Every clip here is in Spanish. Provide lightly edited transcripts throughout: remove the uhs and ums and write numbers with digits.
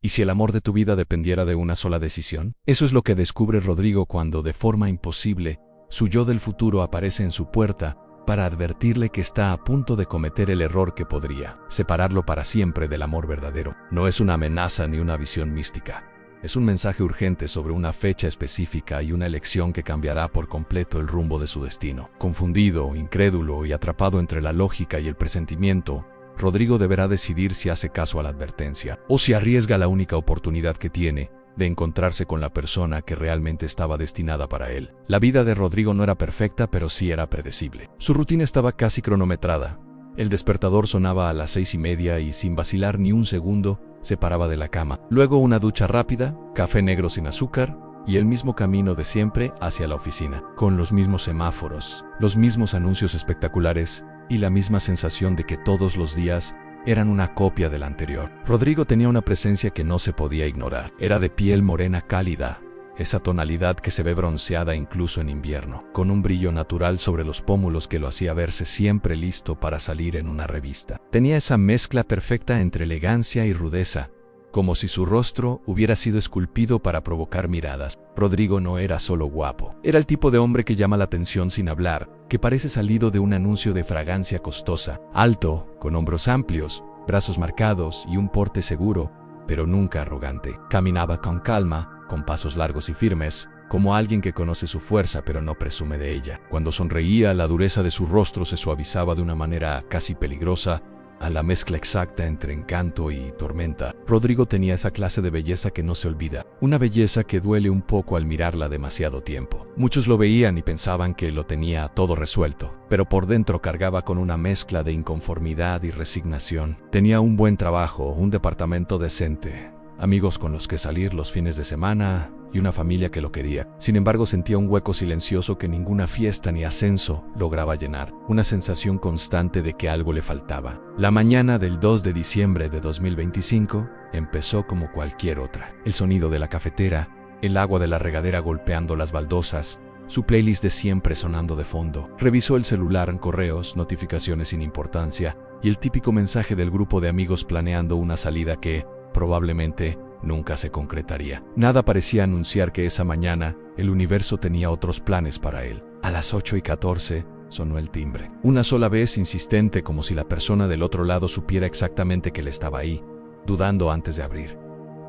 ¿Y si el amor de tu vida dependiera de una sola decisión? Eso es lo que descubre Rodrigo cuando, de forma imposible, su yo del futuro aparece en su puerta para advertirle que está a punto de cometer el error que podría separarlo para siempre del amor verdadero. No es una amenaza ni una visión mística. Es un mensaje urgente sobre una fecha específica y una elección que cambiará por completo el rumbo de su destino. Confundido, incrédulo y atrapado entre la lógica y el presentimiento, Rodrigo deberá decidir si hace caso a la advertencia o si arriesga la única oportunidad que tiene de encontrarse con la persona que realmente estaba destinada para él. La vida de Rodrigo no era perfecta, pero sí era predecible. Su rutina estaba casi cronometrada. El despertador sonaba a las 6:30 y, sin vacilar ni un segundo, se paraba de la cama. Luego una ducha rápida, café negro sin azúcar y el mismo camino de siempre hacia la oficina, con los mismos semáforos, los mismos anuncios espectaculares y la misma sensación de que todos los días eran una copia del anterior. Rodrigo tenía una presencia que no se podía ignorar. Era de piel morena cálida, esa tonalidad que se ve bronceada incluso en invierno, con un brillo natural sobre los pómulos que lo hacía verse siempre listo para salir en una revista. Tenía esa mezcla perfecta entre elegancia y rudeza, como si su rostro hubiera sido esculpido para provocar miradas. Rodrigo no era solo guapo. Era el tipo de hombre que llama la atención sin hablar, que parece salido de un anuncio de fragancia costosa. Alto, con hombros amplios, brazos marcados y un porte seguro, pero nunca arrogante. Caminaba con calma, con pasos largos y firmes, como alguien que conoce su fuerza pero no presume de ella. Cuando sonreía, la dureza de su rostro se suavizaba de una manera casi peligrosa, a la mezcla exacta entre encanto y tormenta. Rodrigo tenía esa clase de belleza que no se olvida, una belleza que duele un poco al mirarla demasiado tiempo. Muchos lo veían y pensaban que lo tenía todo resuelto, pero por dentro cargaba con una mezcla de inconformidad y resignación. Tenía un buen trabajo, un departamento decente, amigos con los que salir los fines de semana y una familia que lo quería. Sin embargo, sentía un hueco silencioso que ninguna fiesta ni ascenso lograba llenar, una sensación constante de que algo le faltaba. La mañana del 2 de diciembre de 2025 empezó como cualquier otra. El sonido de la cafetera, el agua de la regadera golpeando las baldosas, su playlist de siempre sonando de fondo. Revisó el celular en correos, notificaciones sin importancia y el típico mensaje del grupo de amigos planeando una salida que, probablemente, nunca se concretaría. Nada parecía anunciar que esa mañana el universo tenía otros planes para él. A las 8:14 sonó el timbre. Una sola vez, insistente, como si la persona del otro lado supiera exactamente que él estaba ahí, dudando antes de abrir.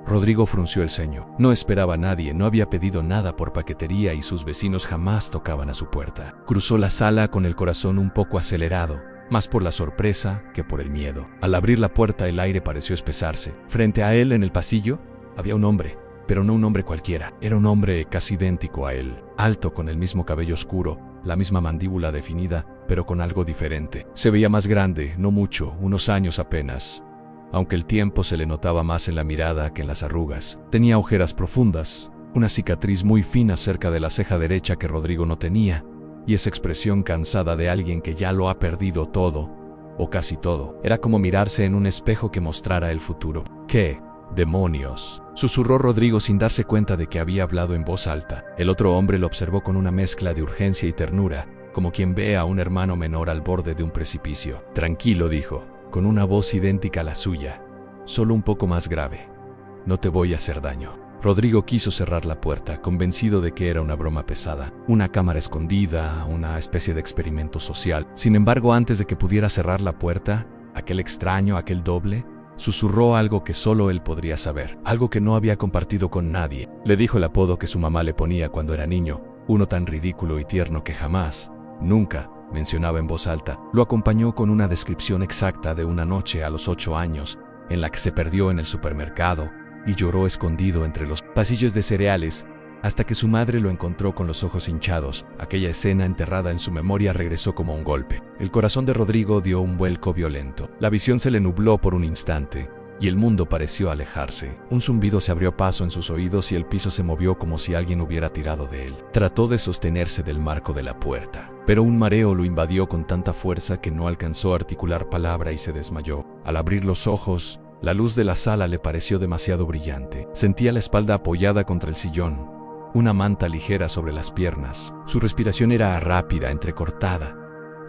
Rodrigo frunció el ceño. No esperaba a nadie, no había pedido nada por paquetería y sus vecinos jamás tocaban a su puerta. Cruzó la sala con el corazón un poco acelerado, más por la sorpresa que por el miedo. Al abrir la puerta, el aire pareció espesarse. Frente a él, en el pasillo, había un hombre, pero no un hombre cualquiera. Era un hombre casi idéntico a él, alto, con el mismo cabello oscuro, la misma mandíbula definida, pero con algo diferente. Se veía más grande, no mucho, unos años apenas, aunque el tiempo se le notaba más en la mirada que en las arrugas. Tenía ojeras profundas, una cicatriz muy fina cerca de la ceja derecha que Rodrigo no tenía, y esa expresión cansada de alguien que ya lo ha perdido todo, o casi todo. Era como mirarse en un espejo que mostrara el futuro. ¿Qué demonios?, susurró Rodrigo sin darse cuenta de que había hablado en voz alta. El otro hombre lo observó con una mezcla de urgencia y ternura, como quien ve a un hermano menor al borde de un precipicio. Tranquilo, dijo, con una voz idéntica a la suya, solo un poco más grave. No te voy a hacer daño. Rodrigo quiso cerrar la puerta, convencido de que era una broma pesada, una cámara escondida, una especie de experimento social. Sin embargo, antes de que pudiera cerrar la puerta, aquel extraño, aquel doble, susurró algo que solo él podría saber, algo que no había compartido con nadie. Le dijo el apodo que su mamá le ponía cuando era niño, uno tan ridículo y tierno que jamás, nunca, mencionaba en voz alta. Lo acompañó con una descripción exacta de una noche a los 8 años, en la que se perdió en el supermercado y lloró escondido entre los pasillos de cereales, hasta que su madre lo encontró con los ojos hinchados. Aquella escena enterrada en su memoria regresó como un golpe. El corazón de Rodrigo dio un vuelco violento. La visión se le nubló por un instante, y el mundo pareció alejarse. Un zumbido se abrió paso en sus oídos y el piso se movió como si alguien hubiera tirado de él. Trató de sostenerse del marco de la puerta, pero un mareo lo invadió con tanta fuerza que no alcanzó a articular palabra y se desmayó. Al abrir los ojos, la luz de la sala le pareció demasiado brillante. Sentía la espalda apoyada contra el sillón, una manta ligera sobre las piernas. Su respiración era rápida, entrecortada,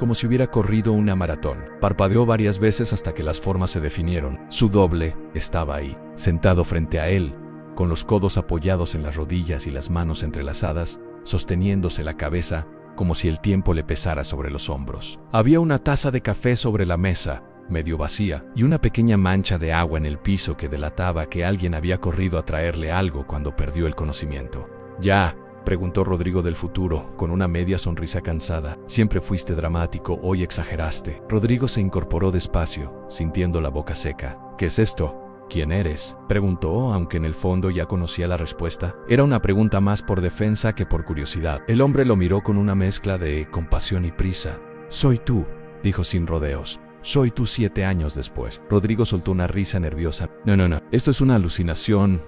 como si hubiera corrido una maratón. Parpadeó varias veces hasta que las formas se definieron. Su doble estaba ahí, sentado frente a él, con los codos apoyados en las rodillas y las manos entrelazadas, sosteniéndose la cabeza, como si el tiempo le pesara sobre los hombros. Había una taza de café sobre la mesa, medio vacía, y una pequeña mancha de agua en el piso que delataba que alguien había corrido a traerle algo cuando perdió el conocimiento. ¿Ya?, preguntó Rodrigo del futuro, con una media sonrisa cansada. Siempre fuiste dramático, hoy exageraste. Rodrigo se incorporó despacio, sintiendo la boca seca. ¿Qué es esto? ¿Quién eres?, preguntó, aunque en el fondo ya conocía la respuesta. Era una pregunta más por defensa que por curiosidad. El hombre lo miró con una mezcla de compasión y prisa. Soy tú, dijo sin rodeos. Soy tú 7 años después. Rodrigo soltó una risa nerviosa. No. Esto es una alucinación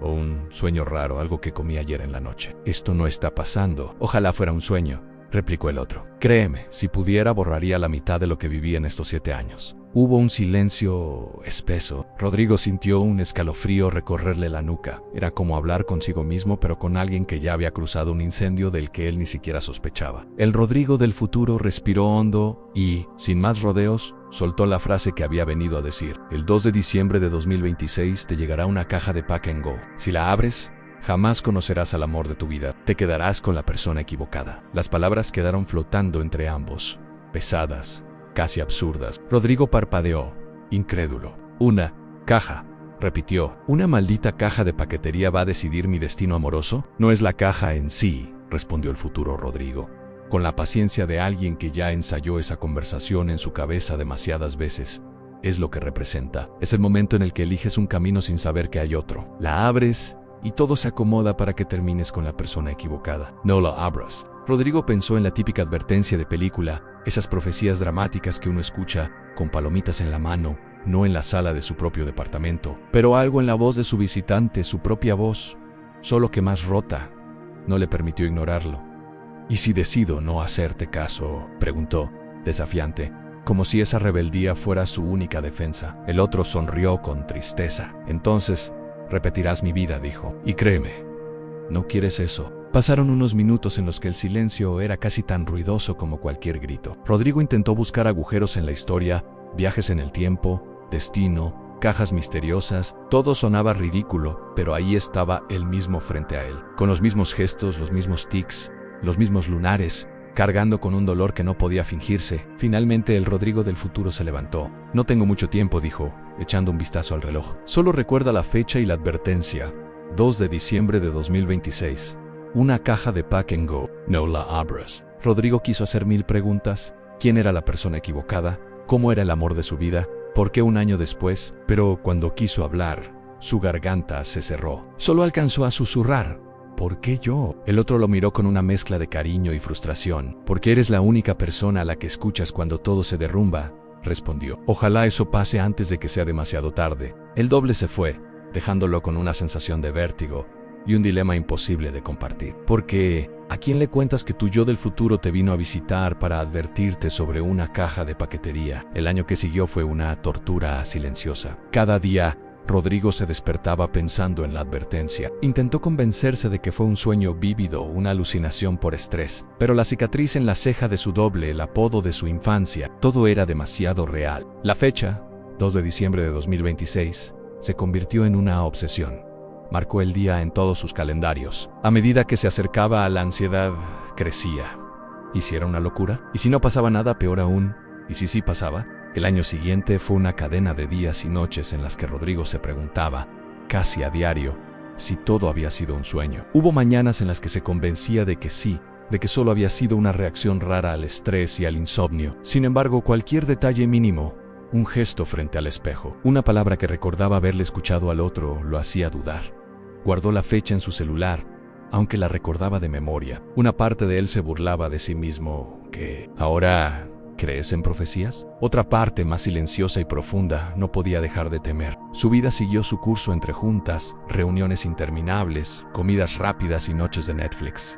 o un sueño raro, algo que comí ayer en la noche. Esto no está pasando. Ojalá fuera un sueño, replicó el otro. Créeme, si pudiera borraría la mitad de lo que viví en estos 7 años. Hubo un silencio espeso. Rodrigo sintió un escalofrío recorrerle la nuca. Era como hablar consigo mismo, pero con alguien que ya había cruzado un incendio del que él ni siquiera sospechaba. El Rodrigo del futuro respiró hondo y, sin más rodeos, soltó la frase que había venido a decir. El 2 de diciembre de 2026 te llegará una caja de Pack and Go. Si la abres, jamás conocerás al amor de tu vida. Te quedarás con la persona equivocada. Las palabras quedaron flotando entre ambos, pesadas, casi absurdas. Rodrigo parpadeó, incrédulo. Una caja, repitió. ¿Una maldita caja de paquetería va a decidir mi destino amoroso? No es la caja en sí, respondió el futuro Rodrigo, con la paciencia de alguien que ya ensayó esa conversación en su cabeza demasiadas veces. Es lo que representa. Es el momento en el que eliges un camino sin saber que hay otro. La abres y todo se acomoda para que termines con la persona equivocada. No la abras. Rodrigo pensó en la típica advertencia de película, esas profecías dramáticas que uno escucha, con palomitas en la mano, no en la sala de su propio departamento. Pero algo en la voz de su visitante, su propia voz, solo que más rota, no le permitió ignorarlo. ¿Y si decido no hacerte caso?, preguntó, desafiante, como si esa rebeldía fuera su única defensa. El otro sonrió con tristeza. Entonces, repetirás mi vida, dijo. Y créeme, no quieres eso. Pasaron unos minutos en los que el silencio era casi tan ruidoso como cualquier grito. Rodrigo intentó buscar agujeros en la historia, viajes en el tiempo, destino, cajas misteriosas. Todo sonaba ridículo, pero ahí estaba él mismo frente a él, con los mismos gestos, los mismos tics, los mismos lunares, cargando con un dolor que no podía fingirse. Finalmente el Rodrigo del futuro se levantó. No tengo mucho tiempo, dijo, echando un vistazo al reloj. Solo recuerda la fecha y la advertencia. 2 de diciembre de 2026. Una caja de Pack and Go. No la abras. Rodrigo quiso hacer 1000 preguntas. ¿Quién era la persona equivocada? ¿Cómo era el amor de su vida? ¿Por qué un año después? Pero cuando quiso hablar, su garganta se cerró. Solo alcanzó a susurrar. ¿Por qué yo? El otro lo miró con una mezcla de cariño y frustración. Porque eres la única persona a la que escuchas cuando todo se derrumba, respondió. Ojalá eso pase antes de que sea demasiado tarde. El doble se fue, dejándolo con una sensación de vértigo y un dilema imposible de compartir. Porque, ¿a quién le cuentas que tu yo del futuro te vino a visitar para advertirte sobre una caja de paquetería? El año que siguió fue una tortura silenciosa. Cada día, Rodrigo se despertaba pensando en la advertencia. Intentó convencerse de que fue un sueño vívido, una alucinación por estrés. Pero la cicatriz en la ceja de su doble, el apodo de su infancia, todo era demasiado real. La fecha, 2 de diciembre de 2026, se convirtió en una obsesión. Marcó el día en todos sus calendarios. A medida que se acercaba a la ansiedad, crecía. ¿Y si era una locura? ¿Y si no pasaba nada, peor aún? ¿Y si sí pasaba? El año siguiente fue una cadena de días y noches en las que Rodrigo se preguntaba, casi a diario, si todo había sido un sueño. Hubo mañanas en las que se convencía de que sí, de que solo había sido una reacción rara al estrés y al insomnio. Sin embargo, cualquier detalle mínimo, un gesto frente al espejo, una palabra que recordaba haberle escuchado al otro, lo hacía dudar. Guardó la fecha en su celular, aunque la recordaba de memoria. Una parte de él se burlaba de sí mismo. ¿Qué? ¿Ahora crees en profecías? Otra parte, más silenciosa y profunda, no podía dejar de temer. Su vida siguió su curso entre juntas, reuniones interminables, comidas rápidas y noches de Netflix.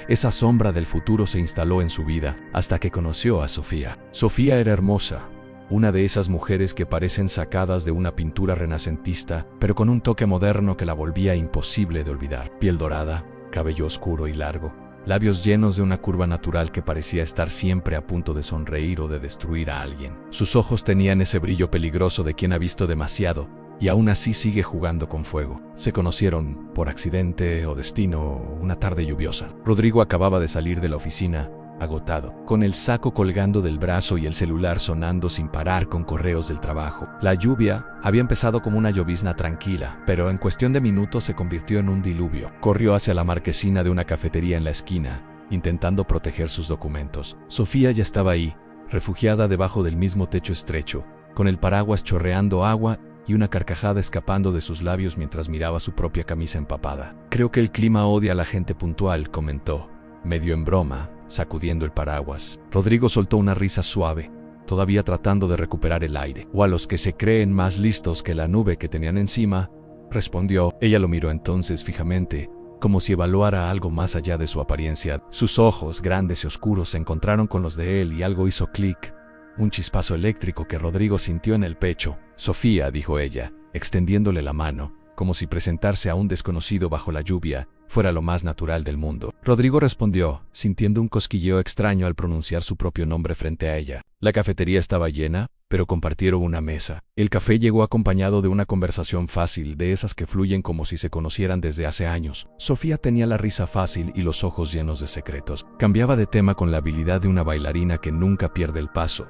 Esa sombra del futuro se instaló en su vida hasta que conoció a Sofía. Sofía era hermosa. Una de esas mujeres que parecen sacadas de una pintura renacentista, pero con un toque moderno que la volvía imposible de olvidar. Piel dorada, cabello oscuro y largo, labios llenos de una curva natural que parecía estar siempre a punto de sonreír o de destruir a alguien. Sus ojos tenían ese brillo peligroso de quien ha visto demasiado y aún así sigue jugando con fuego. Se conocieron por accidente o destino una tarde lluviosa. Rodrigo acababa de salir de la oficina, agotado, con el saco colgando del brazo y el celular sonando sin parar con correos del trabajo. La lluvia había empezado como una llovizna tranquila, pero en cuestión de minutos se convirtió en un diluvio. Corrió hacia la marquesina de una cafetería en la esquina, intentando proteger sus documentos. Sofía ya estaba ahí, refugiada debajo del mismo techo estrecho, con el paraguas chorreando agua y una carcajada escapando de sus labios mientras miraba su propia camisa empapada. Creo que el clima odia a la gente puntual, comentó, medio en broma, sacudiendo el paraguas. Rodrigo soltó una risa suave, todavía tratando de recuperar el aire. O a los que se creen más listos que la nube que tenían encima, respondió. Ella lo miró entonces fijamente, como si evaluara algo más allá de su apariencia. Sus ojos, grandes y oscuros, se encontraron con los de él y algo hizo clic. Un chispazo eléctrico que Rodrigo sintió en el pecho. Sofía, dijo ella, extendiéndole la mano, como si presentarse a un desconocido bajo la lluvia fuera lo más natural del mundo. Rodrigo respondió, sintiendo un cosquilleo extraño al pronunciar su propio nombre frente a ella. La cafetería estaba llena, pero compartieron una mesa. El café llegó acompañado de una conversación fácil, de esas que fluyen como si se conocieran desde hace años. Sofía tenía la risa fácil y los ojos llenos de secretos. Cambiaba de tema con la habilidad de una bailarina que nunca pierde el paso,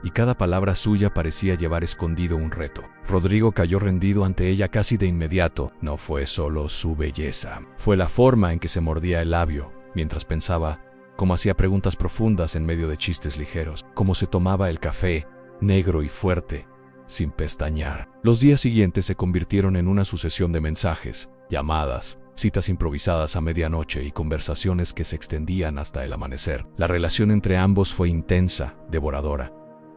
y cada palabra suya parecía llevar escondido un reto. Rodrigo cayó rendido ante ella casi de inmediato. No fue solo su belleza, fue la forma en que se mordía el labio, mientras pensaba, cómo hacía preguntas profundas en medio de chistes ligeros, cómo se tomaba el café, negro y fuerte, sin pestañear. Los días siguientes se convirtieron en una sucesión de mensajes, llamadas, citas improvisadas a medianoche y conversaciones que se extendían hasta el amanecer. La relación entre ambos fue intensa, devoradora.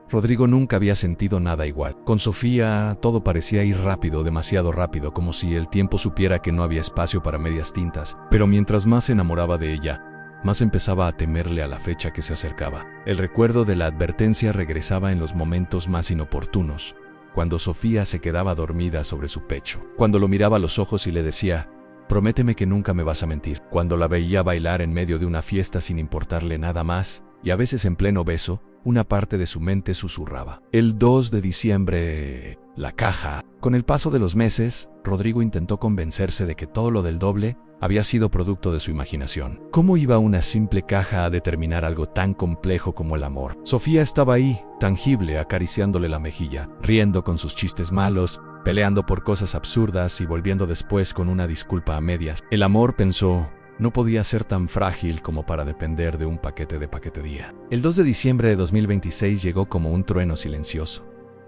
Rodrigo nunca había sentido nada igual. Con Sofía todo parecía ir rápido, demasiado rápido, como si el tiempo supiera que no había espacio para medias tintas. Pero mientras más se enamoraba de ella, más empezaba a temerle a la fecha que se acercaba. El recuerdo de la advertencia regresaba en los momentos más inoportunos, cuando Sofía se quedaba dormida sobre su pecho, cuando lo miraba a los ojos y le decía, prométeme que nunca me vas a mentir, cuando la veía bailar en medio de una fiesta sin importarle nada más, y a veces en pleno beso, una parte de su mente susurraba. El 2 de diciembre, la caja. Con el paso de los meses, Rodrigo intentó convencerse de que todo lo del doble había sido producto de su imaginación. ¿Cómo iba una simple caja a determinar algo tan complejo como el amor? Sofía estaba ahí, tangible, acariciándole la mejilla, riendo con sus chistes malos, peleando por cosas absurdas y volviendo después con una disculpa a medias. El amor, pensó, no podía ser tan frágil como para depender de un paquete de paquetería. El 2 de diciembre de 2026 llegó como un trueno silencioso.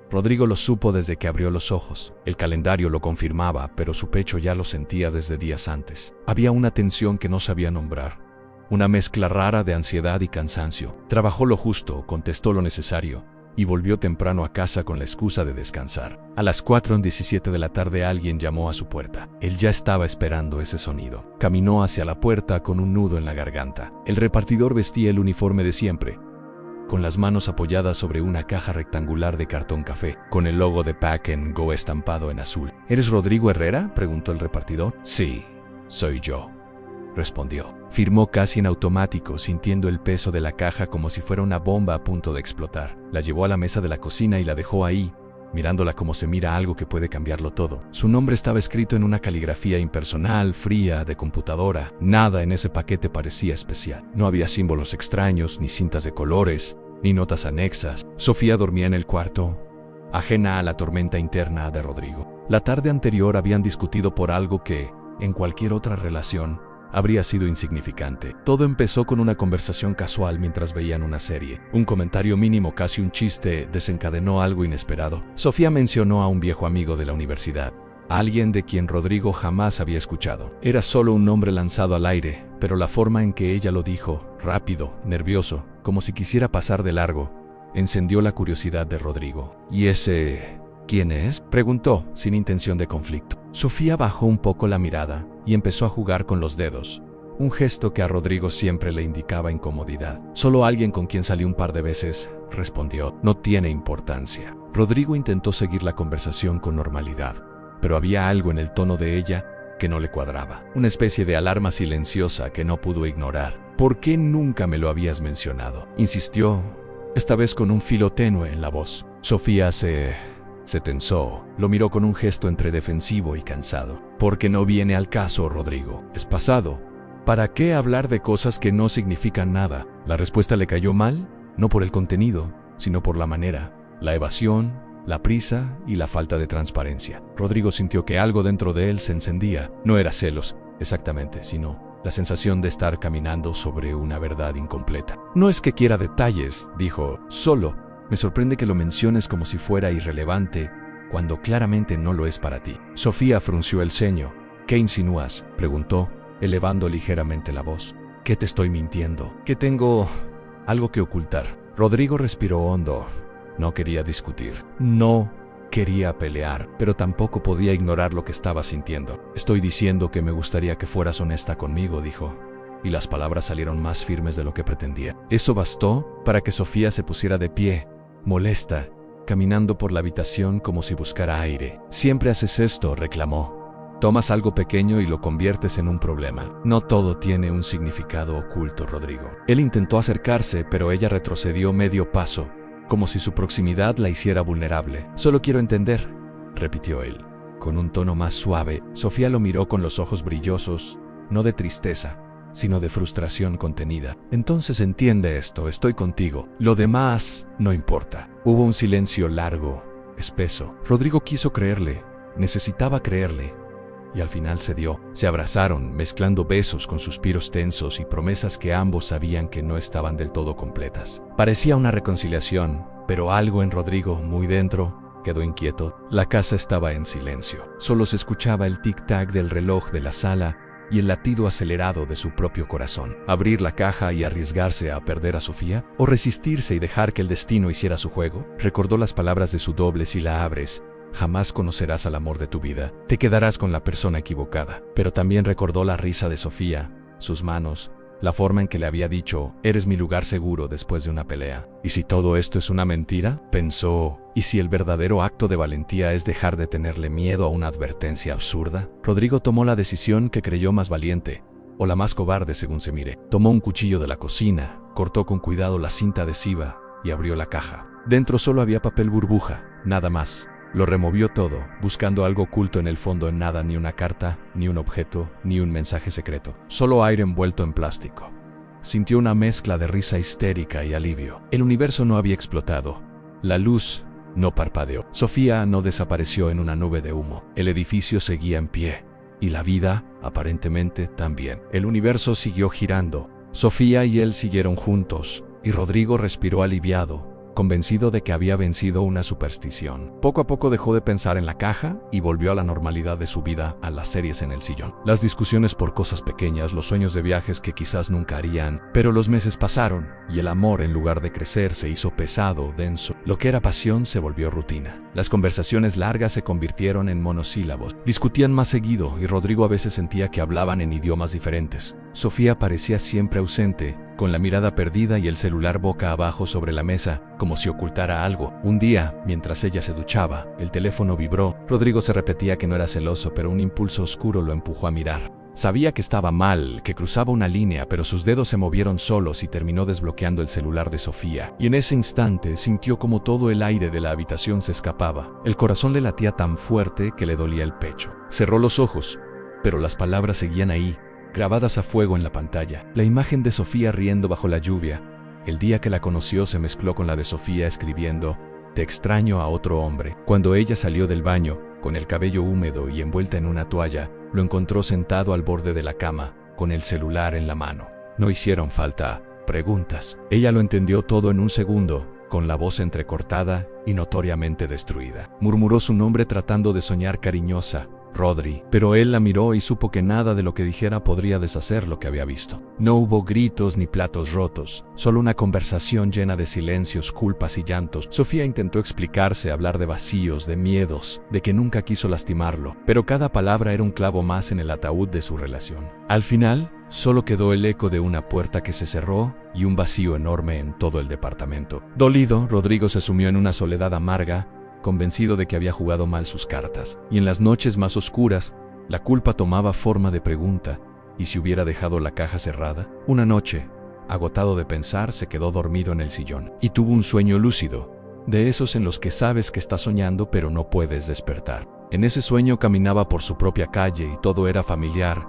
Rodrigo lo supo desde que abrió los ojos. El calendario lo confirmaba, pero su pecho ya lo sentía desde días antes. Había una tensión que no sabía nombrar, una mezcla rara de ansiedad y cansancio. Trabajó lo justo, contestó lo necesario, y volvió temprano a casa con la excusa de descansar. A las 4:17 de la tarde alguien llamó a su puerta. Él ya estaba esperando ese sonido. Caminó hacia la puerta con un nudo en la garganta. El repartidor vestía el uniforme de siempre, con las manos apoyadas sobre una caja rectangular de cartón café, con el logo de Pack and Go estampado en azul. ¿Eres Rodrigo Herrera?, preguntó el repartidor. Sí, soy yo, respondió. Firmó casi en automático, sintiendo el peso de la caja como si fuera una bomba a punto de explotar. La llevó a la mesa de la cocina y la dejó ahí, mirándola como se mira algo que puede cambiarlo todo. Su nombre estaba escrito en una caligrafía impersonal, fría, de computadora. Nada en ese paquete parecía especial. No había símbolos extraños, ni cintas de colores, ni notas anexas. Sofía dormía en el cuarto, ajena a la tormenta interna de Rodrigo. La tarde anterior habían discutido por algo que, en cualquier otra relación, habría sido insignificante. Todo empezó con una conversación casual mientras veían una serie. Un comentario mínimo, casi un chiste, desencadenó algo inesperado. Sofía mencionó a un viejo amigo de la universidad, alguien de quien Rodrigo jamás había escuchado. Era solo un nombre lanzado al aire, pero la forma en que ella lo dijo, rápido, nervioso, como si quisiera pasar de largo, encendió la curiosidad de Rodrigo. ¿Y ese quién es?, preguntó, sin intención de conflicto. Sofía bajó un poco la mirada y empezó a jugar con los dedos, un gesto que a Rodrigo siempre le indicaba incomodidad. Solo alguien con quien salí un par de veces, respondió. No tiene importancia. Rodrigo intentó seguir la conversación con normalidad, pero había algo en el tono de ella que no le cuadraba. Una especie de alarma silenciosa que no pudo ignorar. ¿Por qué nunca me lo habías mencionado?, insistió, esta vez con un filo tenue en la voz. Sofía se tensó. Lo miró con un gesto entre defensivo y cansado. Porque no viene al caso, Rodrigo. Es pasado. ¿Para qué hablar de cosas que no significan nada? La respuesta le cayó mal, no por el contenido, sino por la manera, la evasión, la prisa y la falta de transparencia. Rodrigo sintió que algo dentro de él se encendía. No era celos, exactamente, sino la sensación de estar caminando sobre una verdad incompleta. No es que quiera detalles, dijo, solo me sorprende que lo menciones como si fuera irrelevante, cuando claramente no lo es para ti. Sofía frunció el ceño. ¿Qué insinúas?, preguntó, elevando ligeramente la voz. ¿Qué te estoy mintiendo? ¿Que tengo algo que ocultar? Rodrigo respiró hondo. No quería discutir. No quería pelear, pero tampoco podía ignorar lo que estaba sintiendo. Estoy diciendo que me gustaría que fueras honesta conmigo, dijo, y las palabras salieron más firmes de lo que pretendía. Eso bastó para que Sofía se pusiera de pie, molesta, caminando por la habitación como si buscara aire. Siempre haces esto, reclamó. Tomas algo pequeño y lo conviertes en un problema. No todo tiene un significado oculto, Rodrigo. Él intentó acercarse, pero ella retrocedió medio paso, como si su proximidad la hiciera vulnerable. Solo quiero entender, repitió él, con un tono más suave. Sofía lo miró con los ojos brillosos, no de tristeza, sino de frustración contenida. Entonces entiende esto, estoy contigo. Lo demás no importa. Hubo un silencio largo, espeso. Rodrigo quiso creerle, necesitaba creerle. Y al final cedió. Se abrazaron, mezclando besos con suspiros tensos y promesas que ambos sabían que no estaban del todo completas. Parecía una reconciliación, pero algo en Rodrigo, muy dentro, quedó inquieto. La casa estaba en silencio. Solo se escuchaba el tic-tac del reloj de la sala y el latido acelerado de su propio corazón. ¿Abrir la caja y arriesgarse a perder a Sofía? ¿O resistirse y dejar que el destino hiciera su juego? Recordó las palabras de su doble: si la abres, jamás conocerás al amor de tu vida. Te quedarás con la persona equivocada. Pero también recordó la risa de Sofía, sus manos, la forma en que le había dicho, eres mi lugar seguro después de una pelea. ¿Y si todo esto es una mentira?, pensó. ¿Y si el verdadero acto de valentía es dejar de tenerle miedo a una advertencia absurda? Rodrigo tomó la decisión que creyó más valiente, o la más cobarde según se mire. Tomó un cuchillo de la cocina, cortó con cuidado la cinta adhesiva y abrió la caja. Dentro solo había papel burbuja, nada más. Lo removió todo, buscando algo oculto en el fondo. En nada, ni una carta, ni un objeto, ni un mensaje secreto. Solo aire envuelto en plástico. Sintió una mezcla de risa histérica y alivio. El universo no había explotado. La luz no parpadeó. Sofía no desapareció en una nube de humo. El edificio seguía en pie. Y la vida, aparentemente, también. El universo siguió girando. Sofía y él siguieron juntos, y Rodrigo respiró aliviado, convencido de que había vencido una superstición. Poco a poco dejó de pensar en la caja y volvió a la normalidad de su vida, a las series en el sillón. Las discusiones por cosas pequeñas, los sueños de viajes que quizás nunca harían. Pero los meses pasaron y el amor, en lugar de crecer, se hizo pesado, denso. Lo que era pasión se volvió rutina. Las conversaciones largas se convirtieron en monosílabos. Discutían más seguido y Rodrigo a veces sentía que hablaban en idiomas diferentes. Sofía parecía siempre ausente, con la mirada perdida y el celular boca abajo sobre la mesa, como si ocultara algo. Un día, mientras ella se duchaba, el teléfono vibró. Rodrigo se repetía que no era celoso, pero un impulso oscuro lo empujó a mirar. Sabía que estaba mal, que cruzaba una línea, pero sus dedos se movieron solos y terminó desbloqueando el celular de Sofía. Y en ese instante sintió como todo el aire de la habitación se escapaba. El corazón le latía tan fuerte que le dolía el pecho. Cerró los ojos, pero las palabras seguían ahí, grabadas a fuego en la pantalla. La imagen de Sofía riendo bajo la lluvia. El día que la conoció se mezcló con la de Sofía escribiendo, te extraño a otro hombre. Cuando ella salió del baño, con el cabello húmedo y envuelta en una toalla, lo encontró sentado al borde de la cama, con el celular en la mano. No hicieron falta preguntas. Ella lo entendió todo en un segundo, con la voz entrecortada y notoriamente destruida. Murmuró su nombre tratando de soñar cariñosa, Rodri, pero él la miró y supo que nada de lo que dijera podría deshacer lo que había visto. No hubo gritos ni platos rotos, solo una conversación llena de silencios, culpas y llantos. Sofía intentó explicarse, hablar de vacíos, de miedos, de que nunca quiso lastimarlo, pero cada palabra era un clavo más en el ataúd de su relación. Al final, solo quedó el eco de una puerta que se cerró y un vacío enorme en todo el departamento. Dolido, Rodrigo se sumió en una soledad amarga, convencido de que había jugado mal sus cartas. Y en las noches más oscuras, La culpa tomaba forma de pregunta. ¿Y si hubiera dejado la caja cerrada? Una noche, agotado de pensar, se quedó dormido en el sillón y tuvo un sueño lúcido, de esos en los que sabes que estás soñando pero no puedes despertar. En ese sueño caminaba por su propia calle y todo era familiar,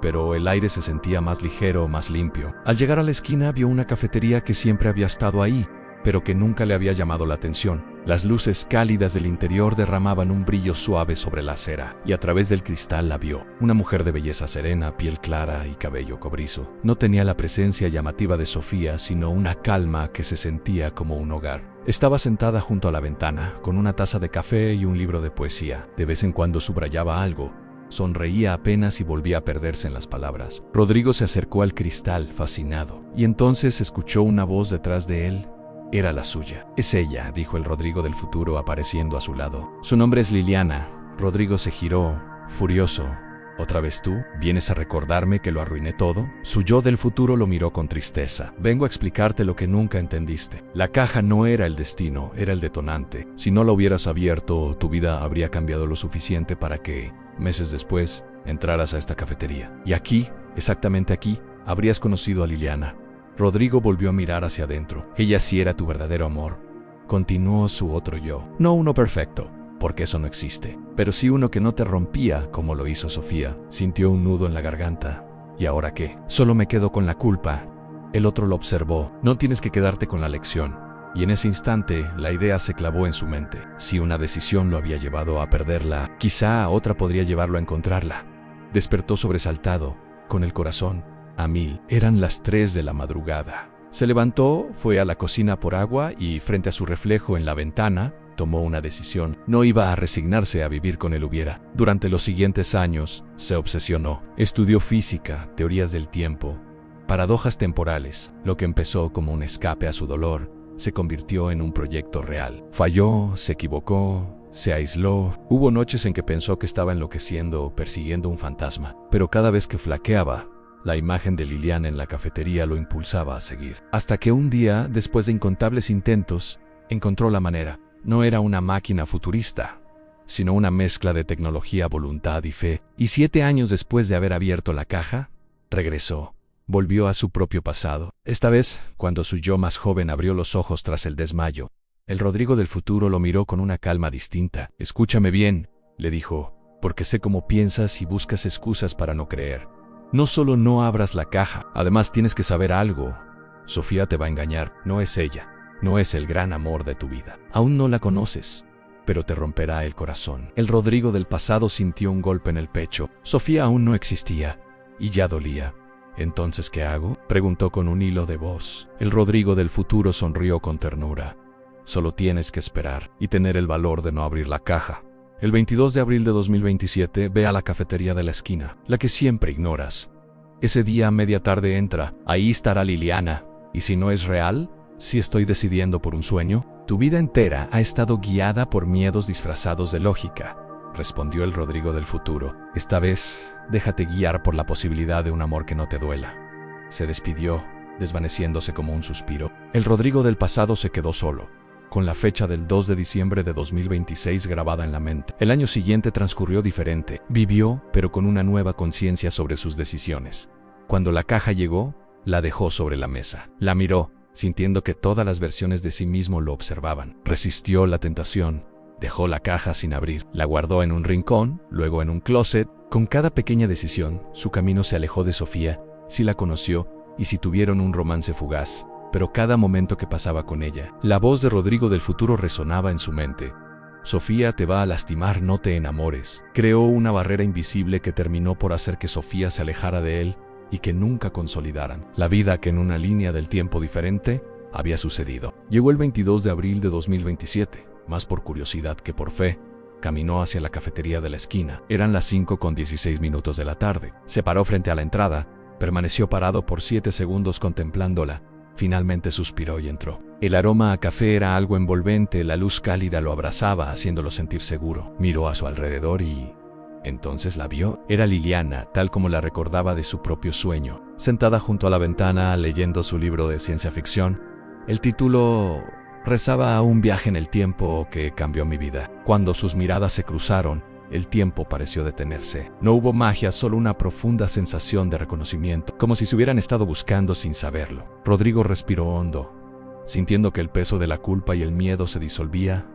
pero el aire se sentía más ligero, más limpio. Al llegar a la esquina vio una cafetería que siempre había estado ahí, pero que nunca le había llamado la atención. Las luces cálidas del interior derramaban un brillo suave sobre la acera, y a través del cristal la vio. Una mujer de belleza serena, piel clara y cabello cobrizo. No tenía la presencia llamativa de Sofía, sino una calma que se sentía como un hogar. Estaba sentada junto a la ventana, con una taza de café y un libro de poesía. De vez en cuando subrayaba algo. Sonreía apenas y volvía a perderse en las palabras. Rodrigo se acercó al cristal, fascinado, y entonces escuchó una voz detrás de él. Era la suya. «Es ella», dijo el Rodrigo del futuro apareciendo a su lado. «Su nombre es Liliana». Rodrigo se giró, furioso. «¿Otra vez tú? ¿Vienes a recordarme que lo arruiné todo?» Su yo del futuro lo miró con tristeza. «Vengo a explicarte lo que nunca entendiste. La caja no era el destino, era el detonante. Si no la hubieras abierto, tu vida habría cambiado lo suficiente para que, meses después, entraras a esta cafetería. Y aquí, exactamente aquí, habrías conocido a Liliana». Rodrigo volvió a mirar hacia adentro. «Ella sí era tu verdadero amor», continuó su otro yo. «No uno perfecto, porque eso no existe, pero sí uno que no te rompía como lo hizo Sofía». Sintió un nudo en la garganta. «¿Y ahora qué? Solo me quedo con la culpa». El otro lo observó. «No tienes que quedarte con la lección». Y en ese instante, la idea se clavó en su mente. Si una decisión lo había llevado a perderla, quizá otra podría llevarlo a encontrarla. Despertó sobresaltado, con el corazón a 1000. Eran las 3 de la madrugada. Se levantó, fue a la cocina por agua y, frente a su reflejo en la ventana, tomó una decisión. No iba a resignarse a vivir con el hubiera. Durante los siguientes años, se obsesionó. Estudió física, teorías del tiempo, paradojas temporales. Lo que empezó como un escape a su dolor, se convirtió en un proyecto real. Falló, se equivocó, se aisló. Hubo noches en que pensó que estaba enloqueciendo o persiguiendo un fantasma, pero cada vez que flaqueaba, la imagen de Liliana en la cafetería lo impulsaba a seguir. Hasta que un día, después de incontables intentos, encontró la manera. No era una máquina futurista, sino una mezcla de tecnología, voluntad y fe. Y 7 años después de haber abierto la caja, regresó. Volvió a su propio pasado. Esta vez, cuando su yo más joven abrió los ojos tras el desmayo, el Rodrigo del futuro lo miró con una calma distinta. «Escúchame bien», le dijo, «porque sé cómo piensas y buscas excusas para no creer. No solo no abras la caja, además tienes que saber algo. Sofía te va a engañar, no es ella, no es el gran amor de tu vida. Aún no la conoces, pero te romperá el corazón». El Rodrigo del pasado sintió un golpe en el pecho. Sofía aún no existía, y ya dolía. «¿Entonces qué hago?», preguntó con un hilo de voz. El Rodrigo del futuro sonrió con ternura. «Solo tienes que esperar y tener el valor de no abrir la caja. El 22 de abril de 2027, ve a la cafetería de la esquina, la que siempre ignoras. Ese día a media tarde entra, ahí estará Liliana. Y si no es real, si estoy decidiendo por un sueño, tu vida entera ha estado guiada por miedos disfrazados de lógica», respondió el Rodrigo del futuro. «Esta vez, déjate guiar por la posibilidad de un amor que no te duela». Se despidió, desvaneciéndose como un suspiro. El Rodrigo del pasado se quedó solo, con la fecha del 2 de diciembre de 2026 grabada en la mente. El año siguiente transcurrió diferente. Vivió, pero con una nueva conciencia sobre sus decisiones. Cuando la caja llegó, la dejó sobre la mesa. La miró, sintiendo que todas las versiones de sí mismo lo observaban. Resistió la tentación. Dejó la caja sin abrir. La guardó en un rincón, luego en un closet. Con cada pequeña decisión, su camino se alejó de Sofía. Sí la conoció, y sí tuvieron un romance fugaz. Pero cada momento que pasaba con ella, la voz de Rodrigo del futuro resonaba en su mente. «Sofía te va a lastimar, no te enamores». Creó una barrera invisible que terminó por hacer que Sofía se alejara de él y que nunca consolidaran la vida que en una línea del tiempo diferente había sucedido. Llegó el 22 de abril de 2027, más por curiosidad que por fe. Caminó hacia la cafetería de la esquina. Eran las 5:16 de la tarde. Se paró frente a la entrada, permaneció parado por 7 segundos contemplándola. Finalmente suspiró y entró. El aroma a café era algo envolvente, la luz cálida lo abrazaba, haciéndolo sentir seguro. Miró a su alrededor y entonces la vio. Era Liliana, tal como la recordaba de su propio sueño, sentada junto a la ventana leyendo su libro de ciencia ficción. El título rezaba a un viaje en el tiempo que cambió mi vida. Cuando sus miradas se cruzaron, El tiempo pareció detenerse. No hubo magia, solo una profunda sensación de reconocimiento, como si se hubieran estado buscando sin saberlo. Rodrigo respiró hondo, sintiendo que el peso de la culpa y el miedo se disolvía.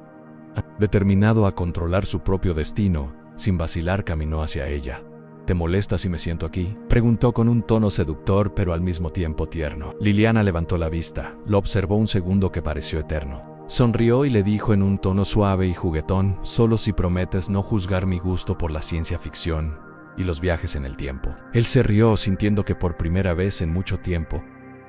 Determinado a controlar su propio destino, sin vacilar caminó hacia ella. ¿Te molesta si me siento aquí?, preguntó con un tono seductor pero al mismo tiempo tierno. Liliana levantó la vista, lo observó un segundo que pareció eterno. Sonrió y le dijo en un tono suave y juguetón: solo si prometes no juzgar mi gusto por la ciencia ficción y los viajes en el tiempo. Él se rió, sintiendo que por primera vez en mucho tiempo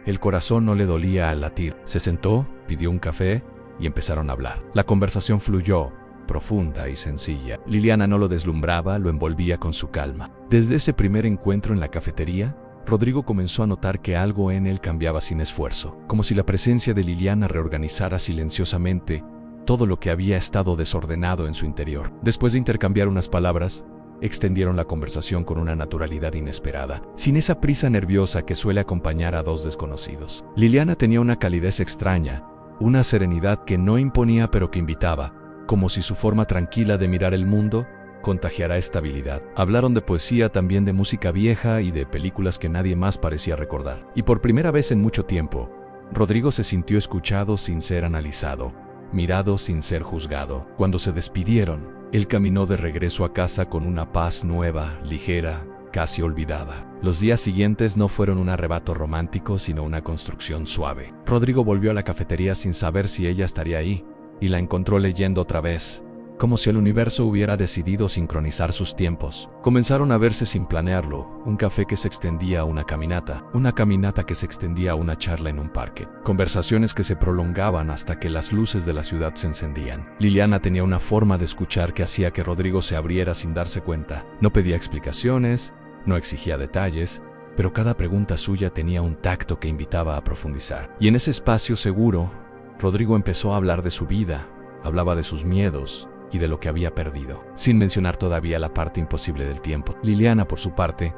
el corazón no le dolía al latir. Se sentó, pidió un café y empezaron a hablar. La conversación fluyó, profunda y sencilla. Liliana no lo deslumbraba, lo envolvía con su calma. Desde ese primer encuentro en la cafetería, Rodrigo comenzó a notar que algo en él cambiaba sin esfuerzo, como si la presencia de Liliana reorganizara silenciosamente todo lo que había estado desordenado en su interior. Después de intercambiar unas palabras, extendieron la conversación con una naturalidad inesperada, sin esa prisa nerviosa que suele acompañar a dos desconocidos. Liliana tenía una calidez extraña, una serenidad que no imponía pero que invitaba, como si su forma tranquila de mirar el mundo contagiara estabilidad. Hablaron de poesía, también de música vieja y de películas que nadie más parecía recordar. Y por primera vez en mucho tiempo, Rodrigo se sintió escuchado sin ser analizado, mirado sin ser juzgado. Cuando se despidieron, él caminó de regreso a casa con una paz nueva, ligera, casi olvidada. Los días siguientes no fueron un arrebato romántico, sino una construcción suave. Rodrigo volvió a la cafetería sin saber si ella estaría ahí, y la encontró leyendo otra vez, como si el universo hubiera decidido sincronizar sus tiempos. Comenzaron a verse sin planearlo, un café que se extendía a una caminata que se extendía a una charla en un parque, conversaciones que se prolongaban hasta que las luces de la ciudad se encendían. Liliana tenía una forma de escuchar que hacía que Rodrigo se abriera sin darse cuenta. No pedía explicaciones, no exigía detalles, pero cada pregunta suya tenía un tacto que invitaba a profundizar. Y en ese espacio seguro, Rodrigo empezó a hablar de su vida, hablaba de sus miedos y de lo que había perdido, sin mencionar todavía la parte imposible del tiempo. Liliana, por su parte,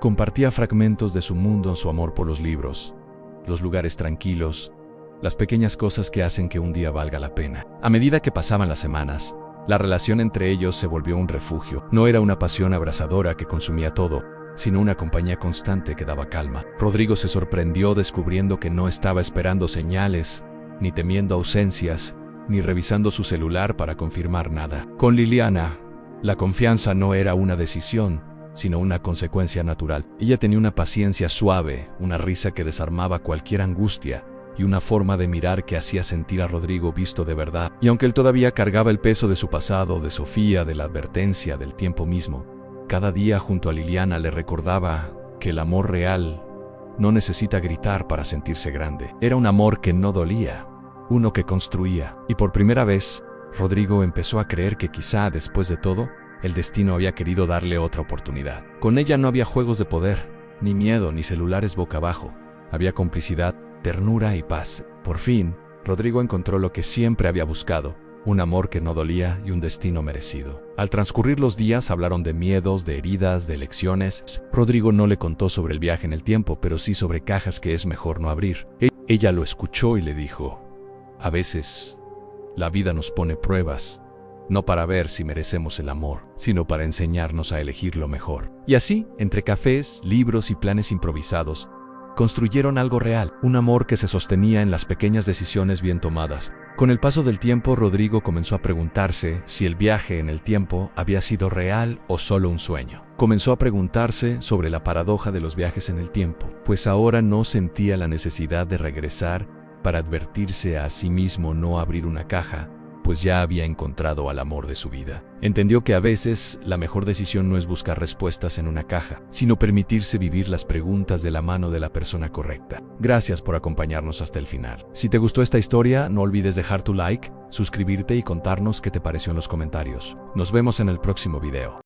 compartía fragmentos de su mundo, su amor por los libros, los lugares tranquilos, las pequeñas cosas que hacen que un día valga la pena. A medida que pasaban las semanas, la relación entre ellos se volvió un refugio. No era una pasión abrasadora que consumía todo, sino una compañía constante que daba calma. Rodrigo se sorprendió descubriendo que no estaba esperando señales, ni temiendo ausencias, ni revisando su celular para confirmar nada. Con Liliana, la confianza no era una decisión, sino una consecuencia natural. Ella tenía una paciencia suave, una risa que desarmaba cualquier angustia, y una forma de mirar que hacía sentir a Rodrigo visto de verdad. Y aunque él todavía cargaba el peso de su pasado, de Sofía, de la advertencia, del tiempo mismo, cada día junto a Liliana le recordaba que el amor real no necesita gritar para sentirse grande. Era un amor que no dolía, uno que construía. Y por primera vez, Rodrigo empezó a creer que quizá, después de todo, el destino había querido darle otra oportunidad. Con ella no había juegos de poder, ni miedo, ni celulares boca abajo. Había complicidad, ternura y paz. Por fin, Rodrigo encontró lo que siempre había buscado: un amor que no dolía y un destino merecido. Al transcurrir los días hablaron de miedos, de heridas, de elecciones. Rodrigo no le contó sobre el viaje en el tiempo, pero sí sobre cajas que es mejor no abrir. Ella lo escuchó y le dijo: a veces, la vida nos pone pruebas, no para ver si merecemos el amor, sino para enseñarnos a elegir lo mejor. Y así, entre cafés, libros y planes improvisados, construyeron algo real, un amor que se sostenía en las pequeñas decisiones bien tomadas. Con el paso del tiempo, Rodrigo comenzó a preguntarse si el viaje en el tiempo había sido real o solo un sueño. Comenzó a preguntarse sobre la paradoja de los viajes en el tiempo, pues ahora no sentía la necesidad de regresar para advertirse a sí mismo no abrir una caja, pues ya había encontrado al amor de su vida. Entendió que a veces la mejor decisión no es buscar respuestas en una caja, sino permitirse vivir las preguntas de la mano de la persona correcta. Gracias por acompañarnos hasta el final. Si te gustó esta historia, no olvides dejar tu like, suscribirte y contarnos qué te pareció en los comentarios. Nos vemos en el próximo video.